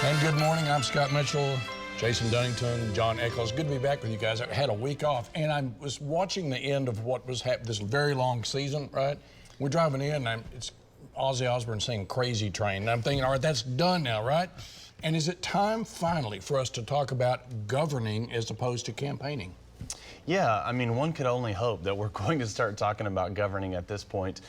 And good morning, I'm Scott Mitchell, Jason Dunnington, Jon Echols. Good to be back with you guys. I had a week off, and I was watching the end of what was happening this very long season, right? We're driving in, and it's Ozzy Osbourne singing Crazy Train, and I'm thinking, all right, that's done now, right? And is it time, finally, for us to talk about governing as opposed to campaigning? Yeah, I mean, one could only hope that we're going to start talking about governing at this point.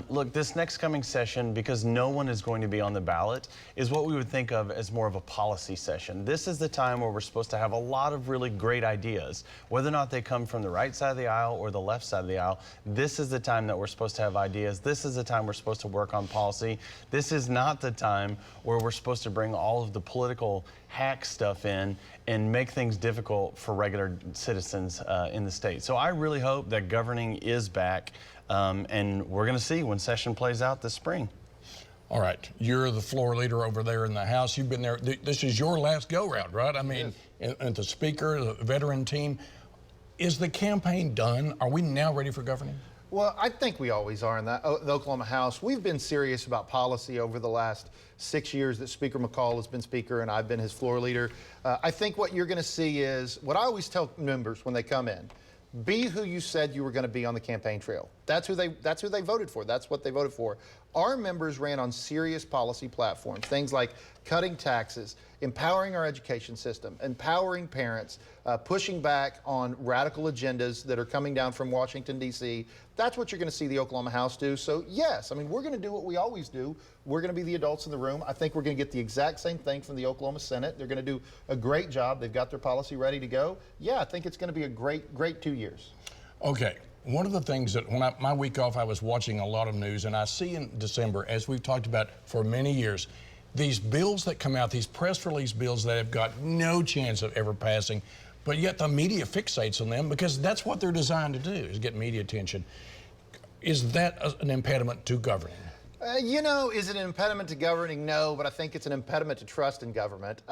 Look, this next coming session, because no one is going to be on the ballot, is what we would think of as more of a policy session. This is the time where we're supposed to have a lot of really great ideas, whether or not they come from the right side of the aisle or the left side of the aisle. This is the time that we're supposed to have ideas. This is the time we're supposed to work on policy. This is not the time where we're supposed to bring all of the political hack stuff in and make things difficult for regular citizens in the state. So I really hope that governing is back, and we're going to see when session plays out this spring. All right, you're the floor leader over there in the House. You've been there. This is your last go-round, right? I mean, and the Speaker, the veteran team. Is the campaign done? Are we now ready for governing? Well, I think we always are in the Oklahoma House. We've been serious about policy over the last 6 years that Speaker McCall has been Speaker and I've been his floor leader. I think what you're going to see is what I always tell members when they come in: be who you said you were going to be on the campaign trail. That's who they voted for. That's what they voted for. Our members ran on serious policy platforms, things like cutting taxes, empowering our education system, empowering parents, pushing back on radical agendas that are coming down from Washington, D.C. That's what you're going to see the Oklahoma House do. So, yes, I mean, we're going to do what we always do. We're going to be the adults in the room. I think we're going to get the exact same thing from the Oklahoma Senate. They're going to do a great job. They've got their policy ready to go. Yeah, I think it's going to be a great 2 years. Okay. One of the things that when my week off, I was watching a lot of news, and I see in December, as we've talked about for many years, these bills that come out, these press release bills that have got no chance of ever passing, but yet the media fixates on them because that's what they're designed to do, is get media attention. Is that an impediment to governing? You know, is it an impediment to governing? No, but I think it's an impediment to trust in government.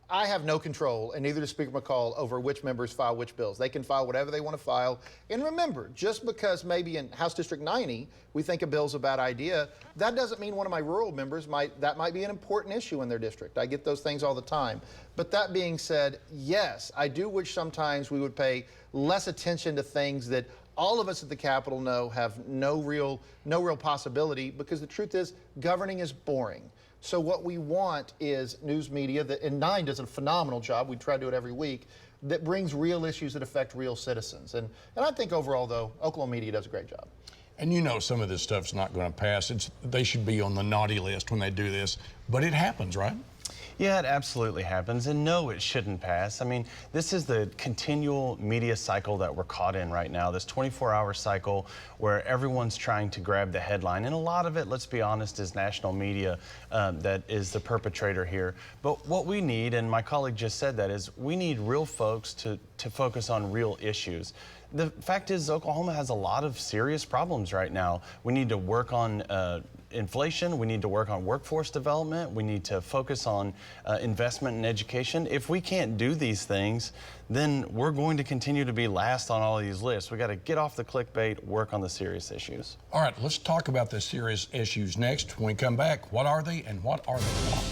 I have no control, and neither does Speaker McCall, over which members file which bills. They can file whatever they want to file. And remember, just because maybe in House District 90 we think a bill's a bad idea, that doesn't mean one of my rural members might be an important issue in their district. I get those things all the time. But that being said, yes, I do wish sometimes we would pay less attention to things that all of us at the Capitol know have no real possibility, because the truth is governing is boring. So what we want is news media that, and 9 does a phenomenal job, we try to do it every week, that brings real issues that affect real citizens. And I think overall, though, Oklahoma media does a great job. And you know some of this stuff's not going to pass. They should be on the naughty list when they do this, but it happens, right? Yeah, it absolutely happens, and no, it shouldn't pass. I mean, this is the continual media cycle that we're caught in right now, this 24-hour cycle where everyone's trying to grab the headline, and a lot of it, let's be honest, is national media that is the perpetrator here. But what we need, and my colleague just said that, is we need real folks to focus on real issues. The fact is, Oklahoma has a lot of serious problems right now. We need to work on inflation. We need to work on workforce development. We need to focus on investment in education. If we can't do these things, then we're going to continue to be last on all of these lists. We got to get off the clickbait, work on the serious issues. All right, let's talk about the serious issues next. When we come back, what are they and what are they not?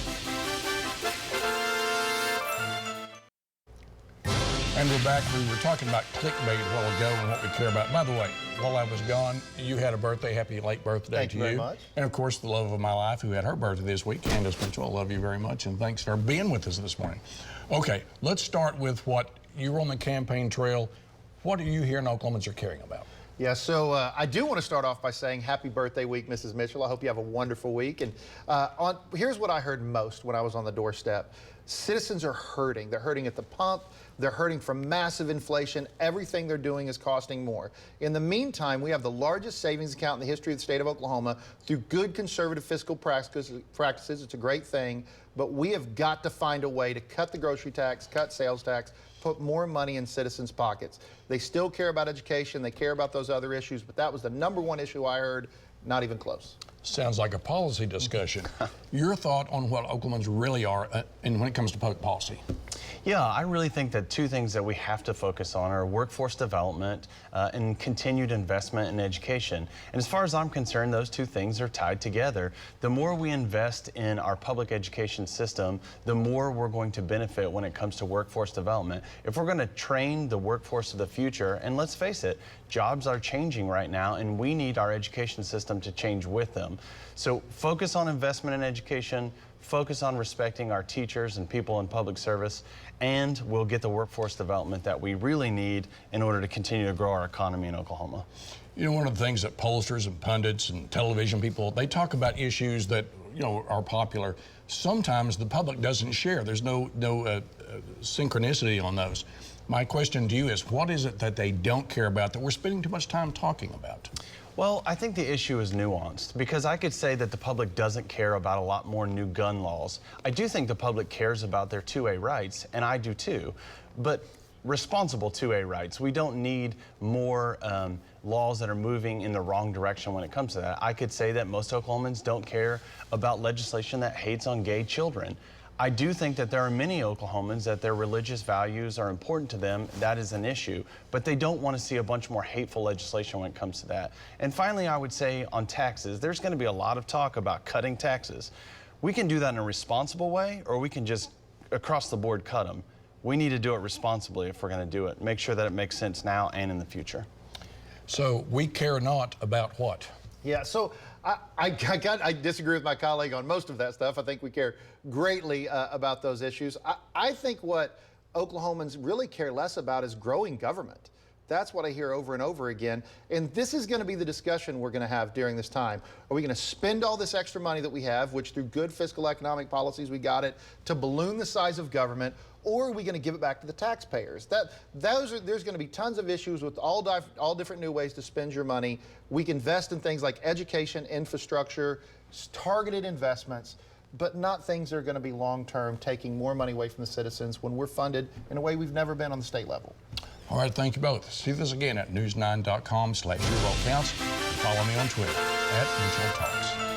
And we're back. We were talking about clickbait a while ago and what we care about. By the way, while I was gone, you had a birthday. Happy late birthday Thank to you very much. And of course, the love of my life, who had her birthday this week, Candace Mitchell. I love you very much, and thanks for being with us this morning. Okay, let's start with what you were on the campaign trail. What are you here in Oklahomans are caring about? Yeah, so I do want to start off by saying happy birthday week, Mrs. Mitchell. I hope you have a wonderful week. And here's what I heard most when I was on the doorstep. Citizens are hurting. They're hurting at the pump. They're hurting from massive inflation. Everything they're doing is costing more. In the meantime, we have the largest savings account in the history of the state of Oklahoma through good conservative fiscal practices. It's a great thing, but we have got to find a way to cut the grocery tax, cut sales tax, put more money in citizens' pockets. They still care about education. They care about those other issues, but that was the #1 issue I heard. Not even close. Sounds like a policy discussion. Your thought on what Oklahomans really are and when it comes to public policy? Yeah, I really think that two things that we have to focus on are workforce development and continued investment in education. And as far as I'm concerned, those two things are tied together. The more we invest in our public education system, the more we're going to benefit when it comes to workforce development. If we're going to train the workforce of the future, and let's face it, jobs are changing right now, and we need our education system to change with them. So focus on investment in education, focus on respecting our teachers and people in public service, and we'll get the workforce development that we really need in order to continue to grow our economy in Oklahoma. You know, one of the things that pollsters and pundits and television people, they talk about issues that, you know, are popular. Sometimes the public doesn't share. There's no synchronicity on those. My question to you is, what is it that they don't care about that we're spending too much time talking about? Well, I think the issue is nuanced, because I could say that the public doesn't care about a lot more new gun laws. I do think the public cares about their 2A rights, and I do too, but responsible 2A rights. We don't need more laws that are moving in the wrong direction when it comes to that. I could say that most Oklahomans don't care about legislation that hates on gay children. I do think that there are many Oklahomans that their religious values are important to them. That is an issue, but they don't want to see a bunch more hateful legislation when it comes to that. And finally, I would say on taxes, there's going to be a lot of talk about cutting taxes. We can do that in a responsible way, or we can just across the board cut them. We need to do it responsibly if we're going to do it. Make sure that it makes sense now and in the future. So we care not about what? Yeah, so I disagree with my colleague on most of that stuff. I think we care greatly about those issues. I think what Oklahomans really care less about is growing government. That's what I hear over and over again. And this is going to be the discussion we're going to have during this time. Are we going to spend all this extra money that we have, which through good fiscal economic policies we got it, to balloon the size of government, or are we going to give it back to the taxpayers? There's going to be tons of issues with all different new ways to spend your money. We can invest in things like education, infrastructure, targeted investments, but not things that are going to be long-term, taking more money away from the citizens when we're funded in a way we've never been on the state level. All right, thank you both. See this again at news9.com/YourVoteCounts. Follow me on Twitter @NeutralTalks.